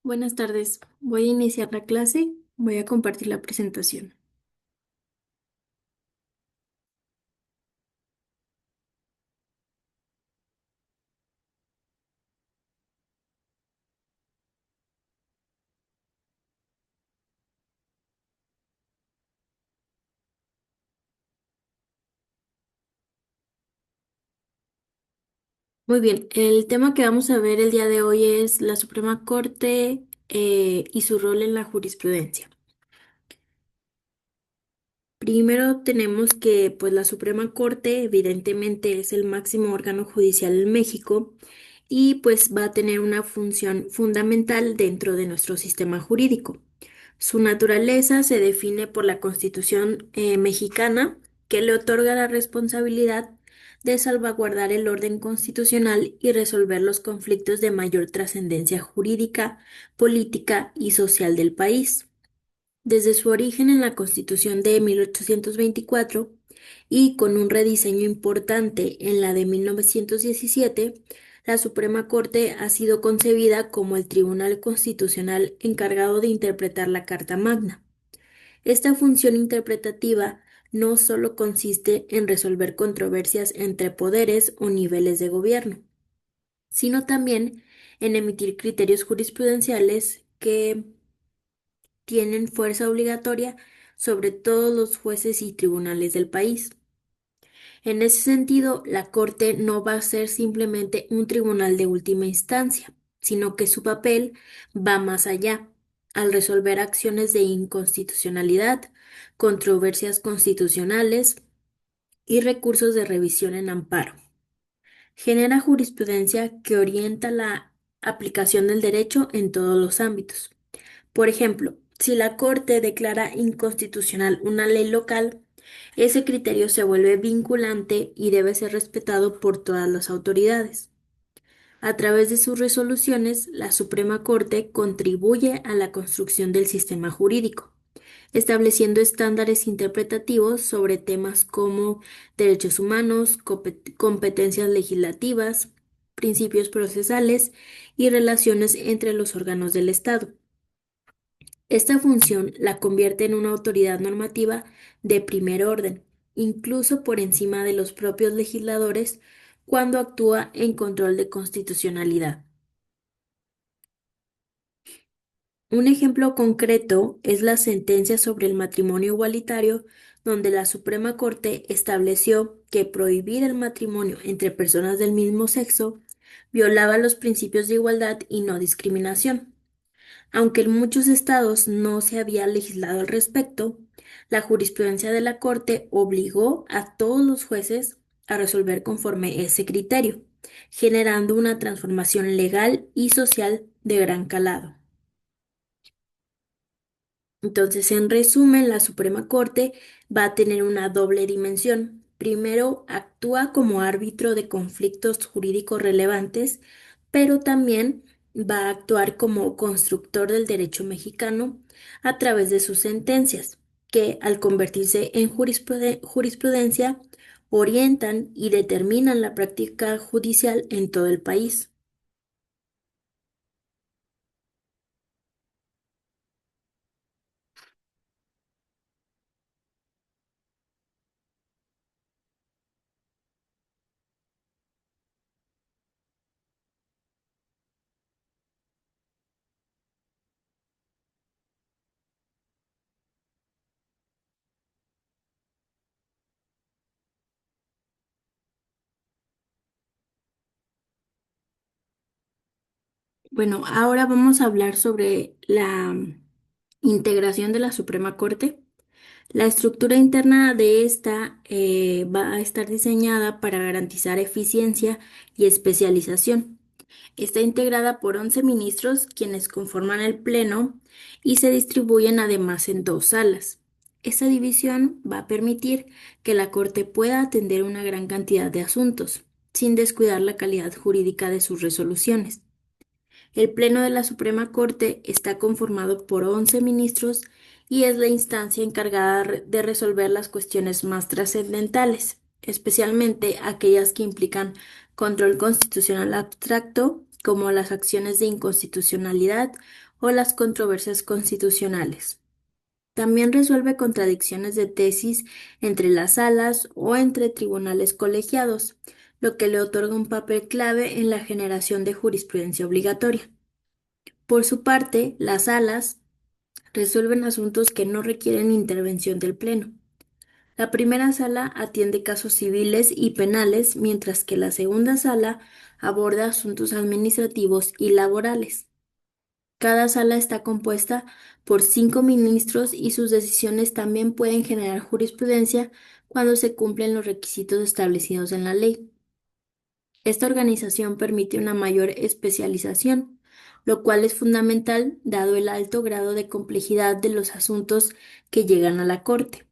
Buenas tardes. Voy a iniciar la clase. Voy a compartir la presentación. Muy bien, el tema que vamos a ver el día de hoy es la Suprema Corte y su rol en la jurisprudencia. Primero tenemos que pues la Suprema Corte evidentemente es el máximo órgano judicial en México y pues va a tener una función fundamental dentro de nuestro sistema jurídico. Su naturaleza se define por la Constitución mexicana, que le otorga la responsabilidad de salvaguardar el orden constitucional y resolver los conflictos de mayor trascendencia jurídica, política y social del país. Desde su origen en la Constitución de 1824 y con un rediseño importante en la de 1917, la Suprema Corte ha sido concebida como el Tribunal Constitucional encargado de interpretar la Carta Magna. Esta función interpretativa no solo consiste en resolver controversias entre poderes o niveles de gobierno, sino también en emitir criterios jurisprudenciales que tienen fuerza obligatoria sobre todos los jueces y tribunales del país. En ese sentido, la Corte no va a ser simplemente un tribunal de última instancia, sino que su papel va más allá, al resolver acciones de inconstitucionalidad, controversias constitucionales y recursos de revisión en amparo. Genera jurisprudencia que orienta la aplicación del derecho en todos los ámbitos. Por ejemplo, si la Corte declara inconstitucional una ley local, ese criterio se vuelve vinculante y debe ser respetado por todas las autoridades. A través de sus resoluciones, la Suprema Corte contribuye a la construcción del sistema jurídico, estableciendo estándares interpretativos sobre temas como derechos humanos, competencias legislativas, principios procesales y relaciones entre los órganos del Estado. Esta función la convierte en una autoridad normativa de primer orden, incluso por encima de los propios legisladores, cuando actúa en control de constitucionalidad. Un ejemplo concreto es la sentencia sobre el matrimonio igualitario, donde la Suprema Corte estableció que prohibir el matrimonio entre personas del mismo sexo violaba los principios de igualdad y no discriminación. Aunque en muchos estados no se había legislado al respecto, la jurisprudencia de la Corte obligó a todos los jueces a resolver conforme ese criterio, generando una transformación legal y social de gran calado. Entonces, en resumen, la Suprema Corte va a tener una doble dimensión. Primero, actúa como árbitro de conflictos jurídicos relevantes, pero también va a actuar como constructor del derecho mexicano a través de sus sentencias, que al convertirse en jurisprudencia, orientan y determinan la práctica judicial en todo el país. Bueno, ahora vamos a hablar sobre la integración de la Suprema Corte. La estructura interna de esta va a estar diseñada para garantizar eficiencia y especialización. Está integrada por 11 ministros, quienes conforman el Pleno y se distribuyen además en dos salas. Esta división va a permitir que la Corte pueda atender una gran cantidad de asuntos, sin descuidar la calidad jurídica de sus resoluciones. El Pleno de la Suprema Corte está conformado por 11 ministros y es la instancia encargada de resolver las cuestiones más trascendentales, especialmente aquellas que implican control constitucional abstracto, como las acciones de inconstitucionalidad o las controversias constitucionales. También resuelve contradicciones de tesis entre las salas o entre tribunales colegiados, lo que le otorga un papel clave en la generación de jurisprudencia obligatoria. Por su parte, las salas resuelven asuntos que no requieren intervención del Pleno. La primera sala atiende casos civiles y penales, mientras que la segunda sala aborda asuntos administrativos y laborales. Cada sala está compuesta por 5 ministros y sus decisiones también pueden generar jurisprudencia cuando se cumplen los requisitos establecidos en la ley. Esta organización permite una mayor especialización, lo cual es fundamental dado el alto grado de complejidad de los asuntos que llegan a la Corte.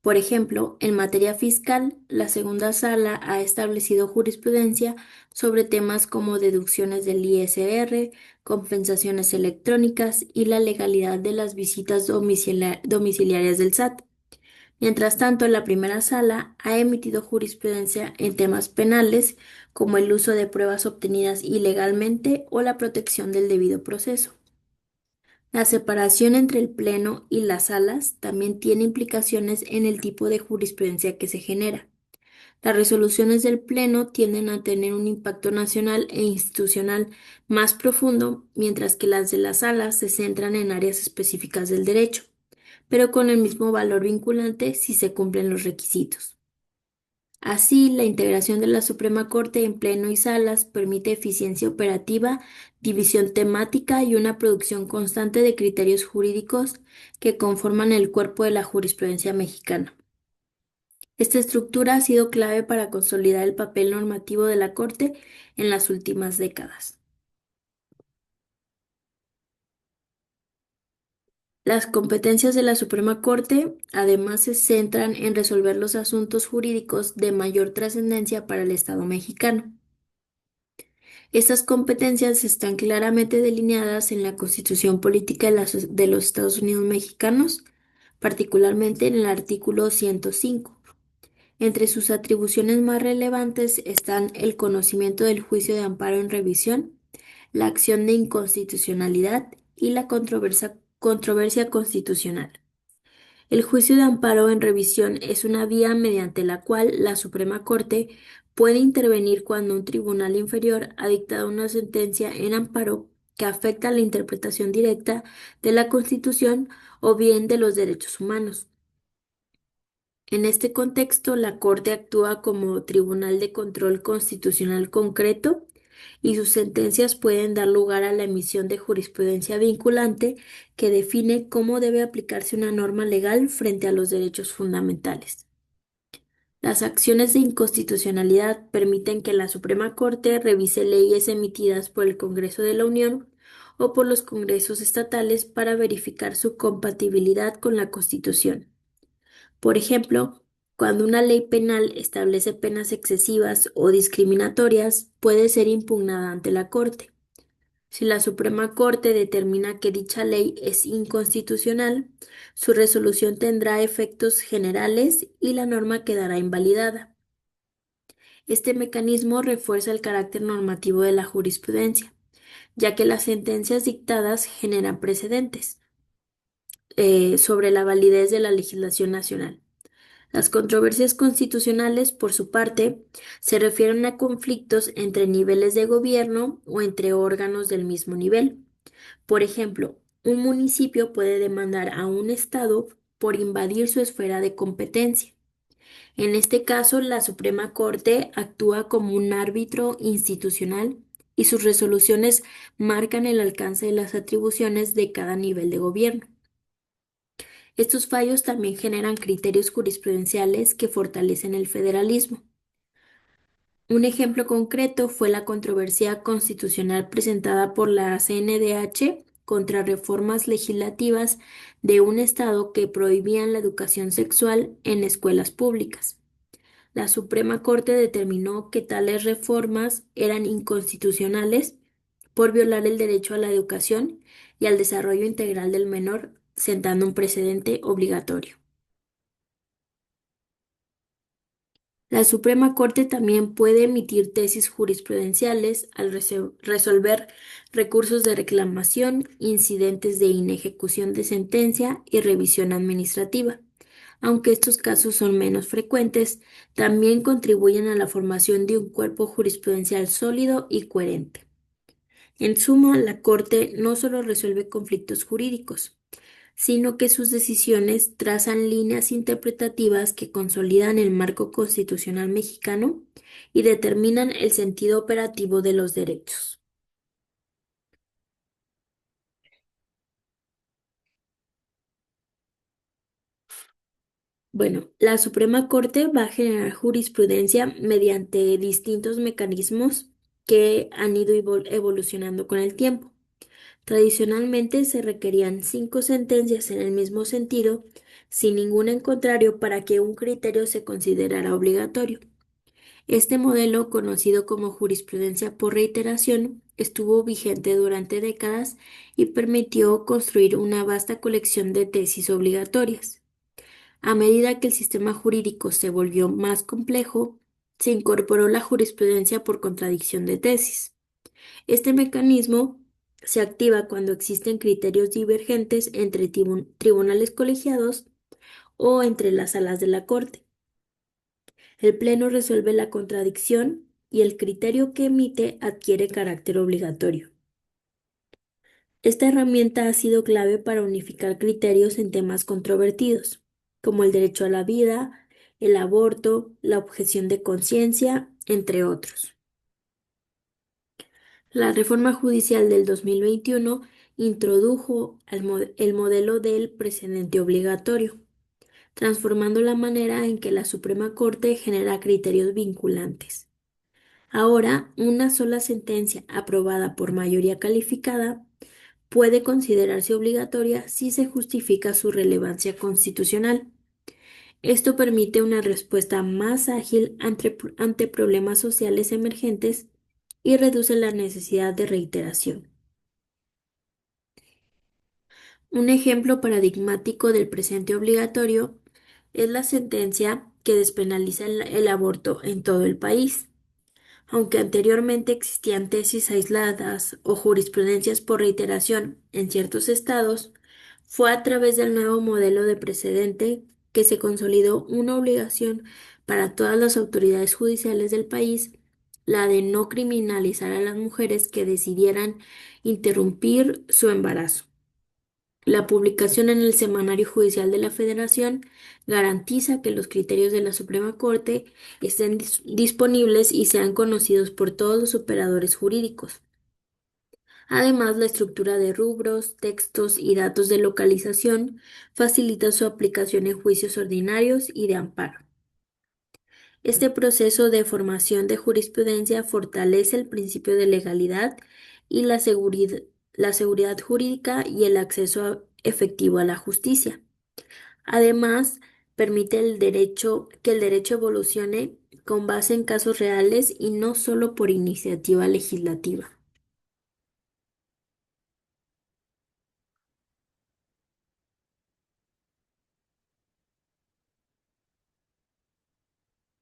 Por ejemplo, en materia fiscal, la segunda sala ha establecido jurisprudencia sobre temas como deducciones del ISR, compensaciones electrónicas y la legalidad de las visitas domiciliarias del SAT. Mientras tanto, la primera sala ha emitido jurisprudencia en temas penales como el uso de pruebas obtenidas ilegalmente o la protección del debido proceso. La separación entre el pleno y las salas también tiene implicaciones en el tipo de jurisprudencia que se genera. Las resoluciones del pleno tienden a tener un impacto nacional e institucional más profundo, mientras que las de las salas se centran en áreas específicas del derecho, pero con el mismo valor vinculante si se cumplen los requisitos. Así, la integración de la Suprema Corte en pleno y salas permite eficiencia operativa, división temática y una producción constante de criterios jurídicos que conforman el cuerpo de la jurisprudencia mexicana. Esta estructura ha sido clave para consolidar el papel normativo de la Corte en las últimas décadas. Las competencias de la Suprema Corte además se centran en resolver los asuntos jurídicos de mayor trascendencia para el Estado mexicano. Estas competencias están claramente delineadas en la Constitución Política de los Estados Unidos Mexicanos, particularmente en el artículo 105. Entre sus atribuciones más relevantes están el conocimiento del juicio de amparo en revisión, la acción de inconstitucionalidad y la controversia constitucional. El juicio de amparo en revisión es una vía mediante la cual la Suprema Corte puede intervenir cuando un tribunal inferior ha dictado una sentencia en amparo que afecta la interpretación directa de la Constitución o bien de los derechos humanos. En este contexto, la Corte actúa como tribunal de control constitucional concreto y sus sentencias pueden dar lugar a la emisión de jurisprudencia vinculante que define cómo debe aplicarse una norma legal frente a los derechos fundamentales. Las acciones de inconstitucionalidad permiten que la Suprema Corte revise leyes emitidas por el Congreso de la Unión o por los congresos estatales para verificar su compatibilidad con la Constitución. Por ejemplo, cuando una ley penal establece penas excesivas o discriminatorias, puede ser impugnada ante la Corte. Si la Suprema Corte determina que dicha ley es inconstitucional, su resolución tendrá efectos generales y la norma quedará invalidada. Este mecanismo refuerza el carácter normativo de la jurisprudencia, ya que las sentencias dictadas generan precedentes sobre la validez de la legislación nacional. Las controversias constitucionales, por su parte, se refieren a conflictos entre niveles de gobierno o entre órganos del mismo nivel. Por ejemplo, un municipio puede demandar a un estado por invadir su esfera de competencia. En este caso, la Suprema Corte actúa como un árbitro institucional y sus resoluciones marcan el alcance de las atribuciones de cada nivel de gobierno. Estos fallos también generan criterios jurisprudenciales que fortalecen el federalismo. Un ejemplo concreto fue la controversia constitucional presentada por la CNDH contra reformas legislativas de un estado que prohibían la educación sexual en escuelas públicas. La Suprema Corte determinó que tales reformas eran inconstitucionales por violar el derecho a la educación y al desarrollo integral del menor, sentando un precedente obligatorio. La Suprema Corte también puede emitir tesis jurisprudenciales al resolver recursos de reclamación, incidentes de inejecución de sentencia y revisión administrativa. Aunque estos casos son menos frecuentes, también contribuyen a la formación de un cuerpo jurisprudencial sólido y coherente. En suma, la Corte no solo resuelve conflictos jurídicos, sino que sus decisiones trazan líneas interpretativas que consolidan el marco constitucional mexicano y determinan el sentido operativo de los derechos. Bueno, la Suprema Corte va a generar jurisprudencia mediante distintos mecanismos que han ido evolucionando con el tiempo. Tradicionalmente se requerían 5 sentencias en el mismo sentido, sin ningún en contrario, para que un criterio se considerara obligatorio. Este modelo, conocido como jurisprudencia por reiteración, estuvo vigente durante décadas y permitió construir una vasta colección de tesis obligatorias. A medida que el sistema jurídico se volvió más complejo, se incorporó la jurisprudencia por contradicción de tesis. Este mecanismo se activa cuando existen criterios divergentes entre tribunales colegiados o entre las salas de la Corte. El Pleno resuelve la contradicción y el criterio que emite adquiere carácter obligatorio. Esta herramienta ha sido clave para unificar criterios en temas controvertidos, como el derecho a la vida, el aborto, la objeción de conciencia, entre otros. La reforma judicial del 2021 introdujo el modelo del precedente obligatorio, transformando la manera en que la Suprema Corte genera criterios vinculantes. Ahora, una sola sentencia aprobada por mayoría calificada puede considerarse obligatoria si se justifica su relevancia constitucional. Esto permite una respuesta más ágil ante problemas sociales emergentes y reduce la necesidad de reiteración. Un ejemplo paradigmático del presente obligatorio es la sentencia que despenaliza el aborto en todo el país. Aunque anteriormente existían tesis aisladas o jurisprudencias por reiteración en ciertos estados, fue a través del nuevo modelo de precedente que se consolidó una obligación para todas las autoridades judiciales del país, la de no criminalizar a las mujeres que decidieran interrumpir su embarazo. La publicación en el Semanario Judicial de la Federación garantiza que los criterios de la Suprema Corte estén disponibles y sean conocidos por todos los operadores jurídicos. Además, la estructura de rubros, textos y datos de localización facilita su aplicación en juicios ordinarios y de amparo. Este proceso de formación de jurisprudencia fortalece el principio de legalidad y la seguridad jurídica y el acceso efectivo a la justicia. Además, permite que el derecho evolucione con base en casos reales y no solo por iniciativa legislativa.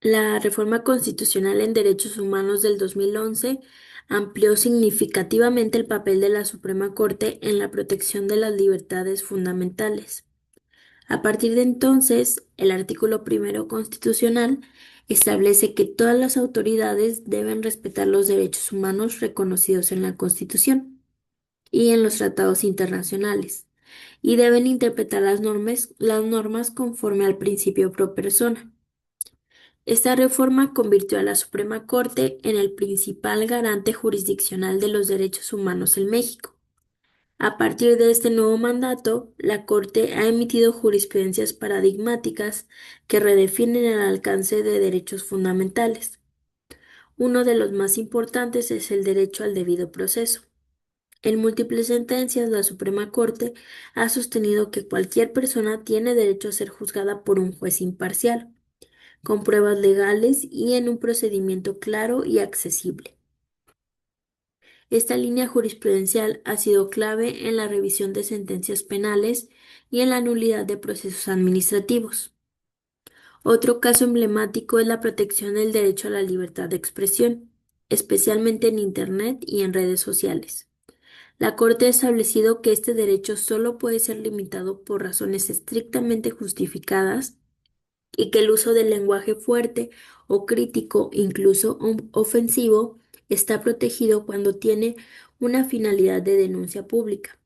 La reforma constitucional en derechos humanos del 2011 amplió significativamente el papel de la Suprema Corte en la protección de las libertades fundamentales. A partir de entonces, el artículo primero constitucional establece que todas las autoridades deben respetar los derechos humanos reconocidos en la Constitución y en los tratados internacionales, y deben interpretar las normas conforme al principio pro persona. Esta reforma convirtió a la Suprema Corte en el principal garante jurisdiccional de los derechos humanos en México. A partir de este nuevo mandato, la Corte ha emitido jurisprudencias paradigmáticas que redefinen el alcance de derechos fundamentales. Uno de los más importantes es el derecho al debido proceso. En múltiples sentencias, la Suprema Corte ha sostenido que cualquier persona tiene derecho a ser juzgada por un juez imparcial, con pruebas legales y en un procedimiento claro y accesible. Esta línea jurisprudencial ha sido clave en la revisión de sentencias penales y en la nulidad de procesos administrativos. Otro caso emblemático es la protección del derecho a la libertad de expresión, especialmente en Internet y en redes sociales. La Corte ha establecido que este derecho solo puede ser limitado por razones estrictamente justificadas y que el uso del lenguaje fuerte o crítico, incluso ofensivo, está protegido cuando tiene una finalidad de denuncia pública.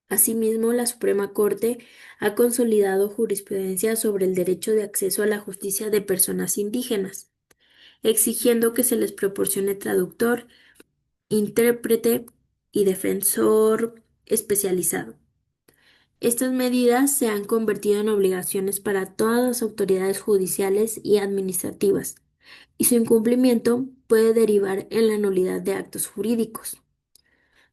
Asimismo, la Suprema Corte ha consolidado jurisprudencia sobre el derecho de acceso a la justicia de personas indígenas, exigiendo que se les proporcione traductor, intérprete y defensor especializado. Estas medidas se han convertido en obligaciones para todas las autoridades judiciales y administrativas, y su incumplimiento puede derivar en la nulidad de actos jurídicos.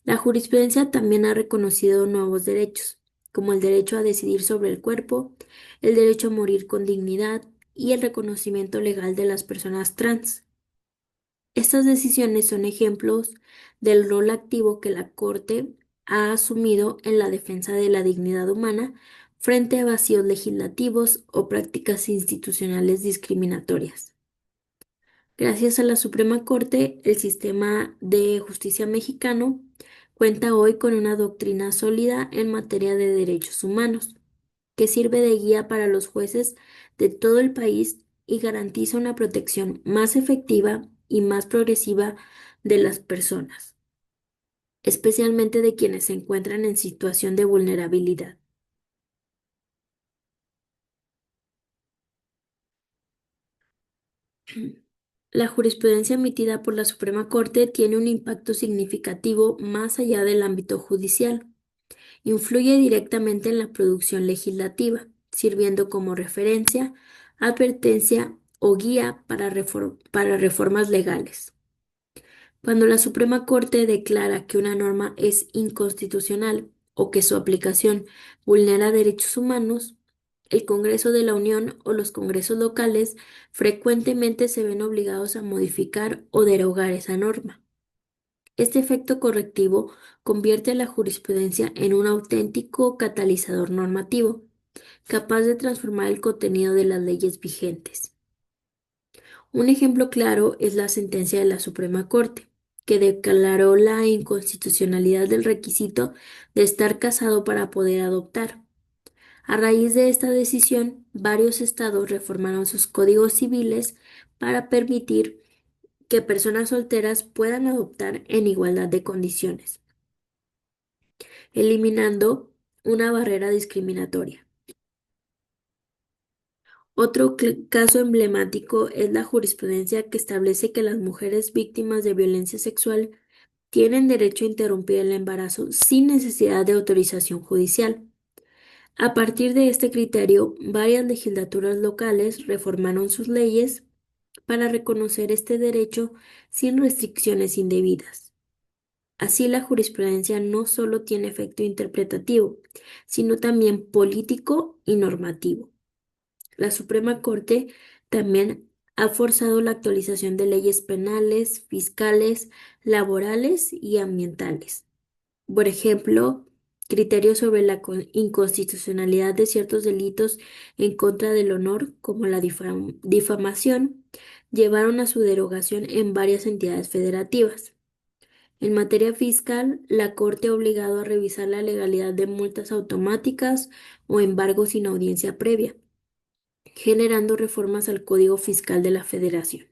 La jurisprudencia también ha reconocido nuevos derechos, como el derecho a decidir sobre el cuerpo, el derecho a morir con dignidad y el reconocimiento legal de las personas trans. Estas decisiones son ejemplos del rol activo que la Corte ha asumido en la defensa de la dignidad humana frente a vacíos legislativos o prácticas institucionales discriminatorias. Gracias a la Suprema Corte, el sistema de justicia mexicano cuenta hoy con una doctrina sólida en materia de derechos humanos, que sirve de guía para los jueces de todo el país y garantiza una protección más efectiva y más progresiva de las personas, especialmente de quienes se encuentran en situación de vulnerabilidad. La jurisprudencia emitida por la Suprema Corte tiene un impacto significativo más allá del ámbito judicial. Influye directamente en la producción legislativa, sirviendo como referencia, advertencia o guía para reformas legales. Cuando la Suprema Corte declara que una norma es inconstitucional o que su aplicación vulnera derechos humanos, el Congreso de la Unión o los congresos locales frecuentemente se ven obligados a modificar o derogar esa norma. Este efecto correctivo convierte a la jurisprudencia en un auténtico catalizador normativo, capaz de transformar el contenido de las leyes vigentes. Un ejemplo claro es la sentencia de la Suprema Corte, que declaró la inconstitucionalidad del requisito de estar casado para poder adoptar. A raíz de esta decisión, varios estados reformaron sus códigos civiles para permitir que personas solteras puedan adoptar en igualdad de condiciones, eliminando una barrera discriminatoria. Otro caso emblemático es la jurisprudencia que establece que las mujeres víctimas de violencia sexual tienen derecho a interrumpir el embarazo sin necesidad de autorización judicial. A partir de este criterio, varias legislaturas locales reformaron sus leyes para reconocer este derecho sin restricciones indebidas. Así, la jurisprudencia no solo tiene efecto interpretativo, sino también político y normativo. La Suprema Corte también ha forzado la actualización de leyes penales, fiscales, laborales y ambientales. Por ejemplo, criterios sobre la inconstitucionalidad de ciertos delitos en contra del honor, como la difamación, llevaron a su derogación en varias entidades federativas. En materia fiscal, la Corte ha obligado a revisar la legalidad de multas automáticas o embargos sin audiencia previa, generando reformas al Código Fiscal de la Federación.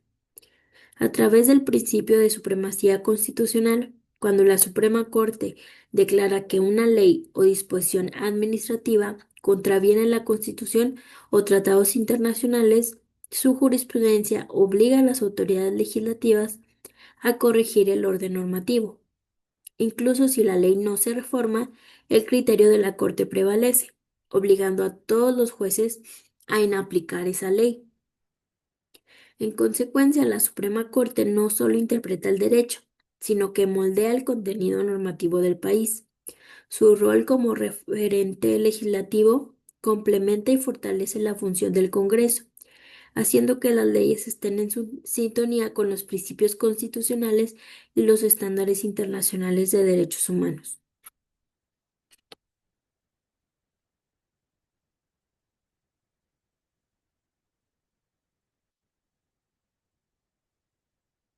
A través del principio de supremacía constitucional, cuando la Suprema Corte declara que una ley o disposición administrativa contraviene la Constitución o tratados internacionales, su jurisprudencia obliga a las autoridades legislativas a corregir el orden normativo. Incluso si la ley no se reforma, el criterio de la Corte prevalece, obligando a todos los jueces a inaplicar esa ley. En consecuencia, la Suprema Corte no solo interpreta el derecho, sino que moldea el contenido normativo del país. Su rol como referente legislativo complementa y fortalece la función del Congreso, haciendo que las leyes estén en su sintonía con los principios constitucionales y los estándares internacionales de derechos humanos.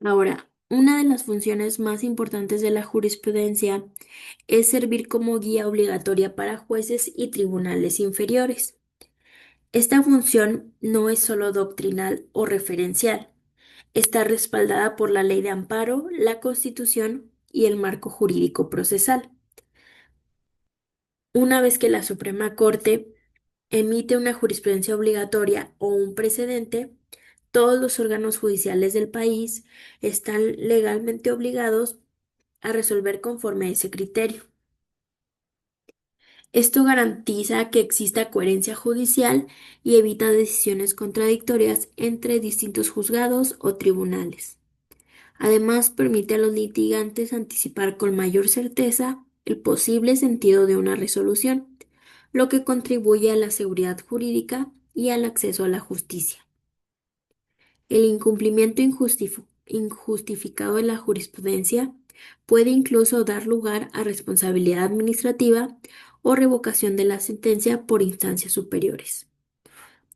Ahora, una de las funciones más importantes de la jurisprudencia es servir como guía obligatoria para jueces y tribunales inferiores. Esta función no es solo doctrinal o referencial, está respaldada por la ley de amparo, la Constitución y el marco jurídico procesal. Una vez que la Suprema Corte emite una jurisprudencia obligatoria o un precedente, todos los órganos judiciales del país están legalmente obligados a resolver conforme a ese criterio. Esto garantiza que exista coherencia judicial y evita decisiones contradictorias entre distintos juzgados o tribunales. Además, permite a los litigantes anticipar con mayor certeza el posible sentido de una resolución, lo que contribuye a la seguridad jurídica y al acceso a la justicia. El incumplimiento injustificado de la jurisprudencia puede incluso dar lugar a responsabilidad administrativa o revocación de la sentencia por instancias superiores.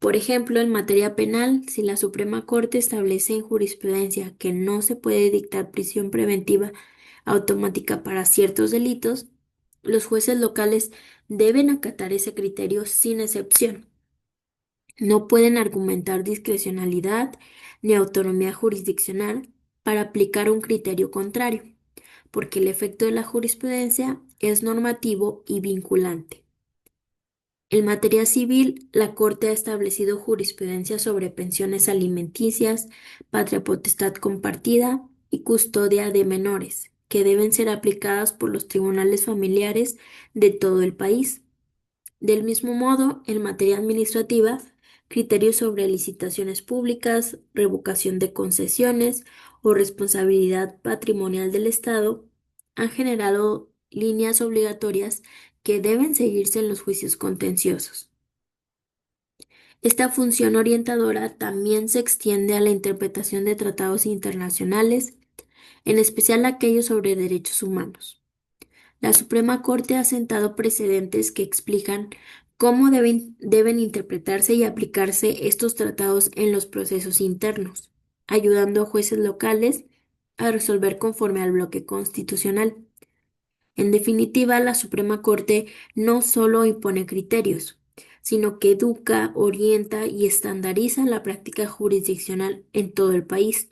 Por ejemplo, en materia penal, si la Suprema Corte establece en jurisprudencia que no se puede dictar prisión preventiva automática para ciertos delitos, los jueces locales deben acatar ese criterio sin excepción. No pueden argumentar discrecionalidad ni autonomía jurisdiccional para aplicar un criterio contrario, porque el efecto de la jurisprudencia es normativo y vinculante. En materia civil, la Corte ha establecido jurisprudencia sobre pensiones alimenticias, patria potestad compartida y custodia de menores, que deben ser aplicadas por los tribunales familiares de todo el país. Del mismo modo, en materia administrativa, criterios sobre licitaciones públicas, revocación de concesiones o responsabilidad patrimonial del Estado han generado líneas obligatorias que deben seguirse en los juicios contenciosos. Esta función orientadora también se extiende a la interpretación de tratados internacionales, en especial aquellos sobre derechos humanos. La Suprema Corte ha sentado precedentes que explican cómo deben interpretarse y aplicarse estos tratados en los procesos internos, ayudando a jueces locales a resolver conforme al bloque constitucional. En definitiva, la Suprema Corte no solo impone criterios, sino que educa, orienta y estandariza la práctica jurisdiccional en todo el país.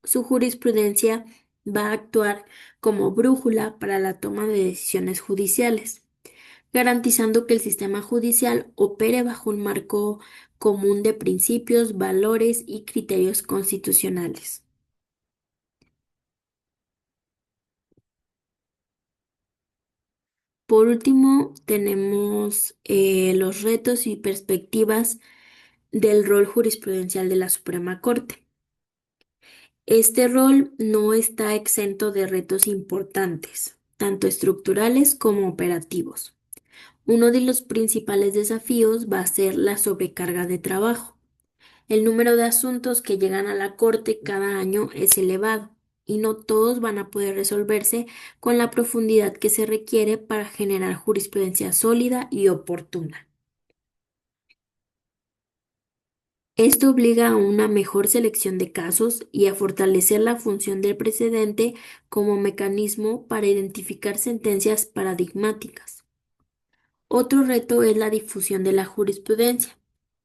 Su jurisprudencia va a actuar como brújula para la toma de decisiones judiciales, garantizando que el sistema judicial opere bajo un marco común de principios, valores y criterios constitucionales. Por último, tenemos los retos y perspectivas del rol jurisprudencial de la Suprema Corte. Este rol no está exento de retos importantes, tanto estructurales como operativos. Uno de los principales desafíos va a ser la sobrecarga de trabajo. El número de asuntos que llegan a la Corte cada año es elevado y no todos van a poder resolverse con la profundidad que se requiere para generar jurisprudencia sólida y oportuna. Esto obliga a una mejor selección de casos y a fortalecer la función del precedente como mecanismo para identificar sentencias paradigmáticas. Otro reto es la difusión de la jurisprudencia.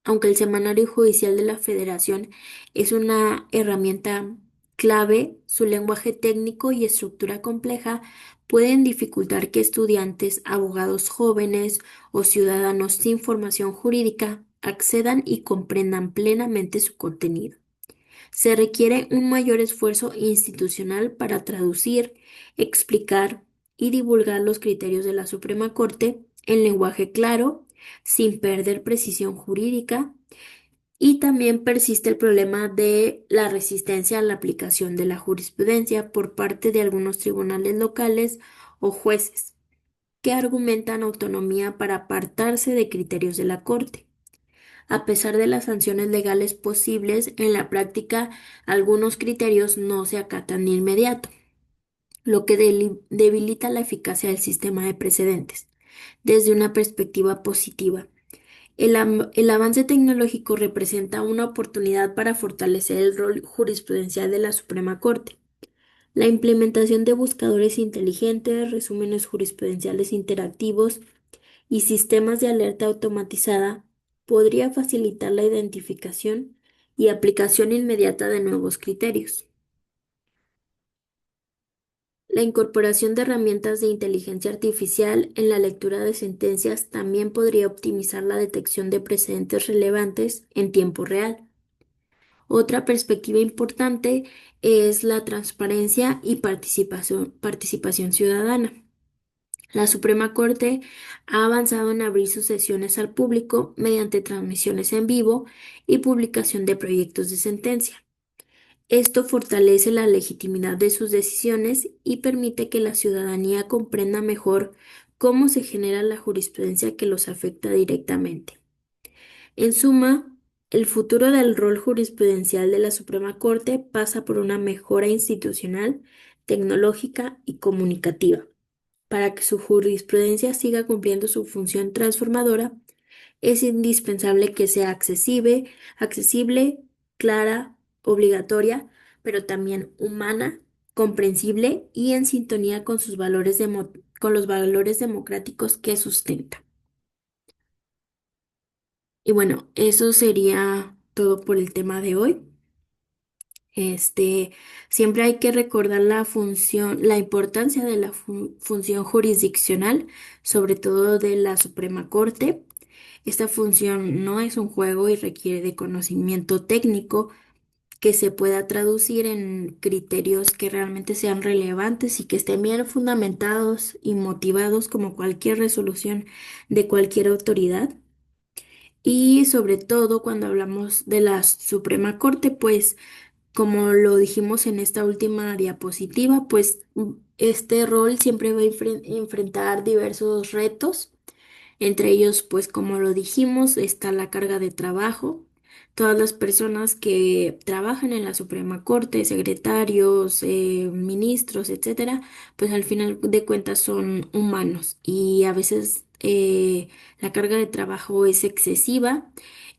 Aunque el Semanario Judicial de la Federación es una herramienta clave, su lenguaje técnico y estructura compleja pueden dificultar que estudiantes, abogados jóvenes o ciudadanos sin formación jurídica accedan y comprendan plenamente su contenido. Se requiere un mayor esfuerzo institucional para traducir, explicar y divulgar los criterios de la Suprema Corte en lenguaje claro, sin perder precisión jurídica, y también persiste el problema de la resistencia a la aplicación de la jurisprudencia por parte de algunos tribunales locales o jueces que argumentan autonomía para apartarse de criterios de la Corte. A pesar de las sanciones legales posibles, en la práctica algunos criterios no se acatan de inmediato, lo que debilita la eficacia del sistema de precedentes. Desde una perspectiva positiva, El avance tecnológico representa una oportunidad para fortalecer el rol jurisprudencial de la Suprema Corte. La implementación de buscadores inteligentes, resúmenes jurisprudenciales interactivos y sistemas de alerta automatizada podría facilitar la identificación y aplicación inmediata de nuevos criterios. La incorporación de herramientas de inteligencia artificial en la lectura de sentencias también podría optimizar la detección de precedentes relevantes en tiempo real. Otra perspectiva importante es la transparencia y participación ciudadana. La Suprema Corte ha avanzado en abrir sus sesiones al público mediante transmisiones en vivo y publicación de proyectos de sentencia. Esto fortalece la legitimidad de sus decisiones y permite que la ciudadanía comprenda mejor cómo se genera la jurisprudencia que los afecta directamente. En suma, el futuro del rol jurisprudencial de la Suprema Corte pasa por una mejora institucional, tecnológica y comunicativa. Para que su jurisprudencia siga cumpliendo su función transformadora, es indispensable que sea accesible, clara, obligatoria, pero también humana, comprensible y en sintonía con sus valores con los valores democráticos que sustenta. Y bueno, eso sería todo por el tema de hoy. Siempre hay que recordar la importancia de la función jurisdiccional, sobre todo de la Suprema Corte. Esta función no es un juego y requiere de conocimiento técnico que se pueda traducir en criterios que realmente sean relevantes y que estén bien fundamentados y motivados como cualquier resolución de cualquier autoridad. Y sobre todo cuando hablamos de la Suprema Corte, pues como lo dijimos en esta última diapositiva, pues este rol siempre va a enfrentar diversos retos. Entre ellos, pues como lo dijimos, está la carga de trabajo. Todas las personas que trabajan en la Suprema Corte, secretarios, ministros, etcétera, pues al final de cuentas son humanos y a veces la carga de trabajo es excesiva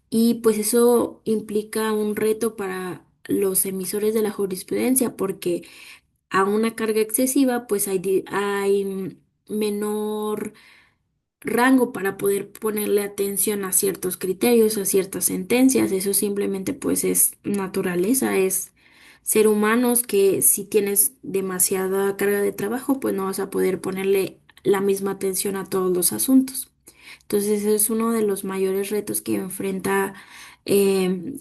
y pues eso implica un reto para los emisores de la jurisprudencia porque a una carga excesiva pues hay menor rango para poder ponerle atención a ciertos criterios, a ciertas sentencias. Eso simplemente pues es naturaleza, es ser humanos que si tienes demasiada carga de trabajo pues no vas a poder ponerle la misma atención a todos los asuntos. Entonces es uno de los mayores retos que enfrenta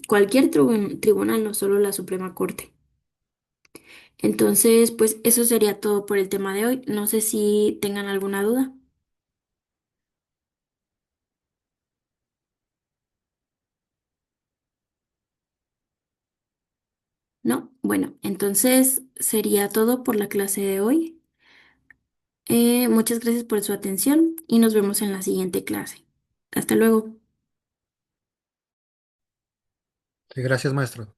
cualquier tribunal, no solo la Suprema Corte. Entonces, pues eso sería todo por el tema de hoy. No sé si tengan alguna duda. ¿No? Bueno, entonces sería todo por la clase de hoy. Muchas gracias por su atención y nos vemos en la siguiente clase. Hasta luego. Sí, gracias, maestro.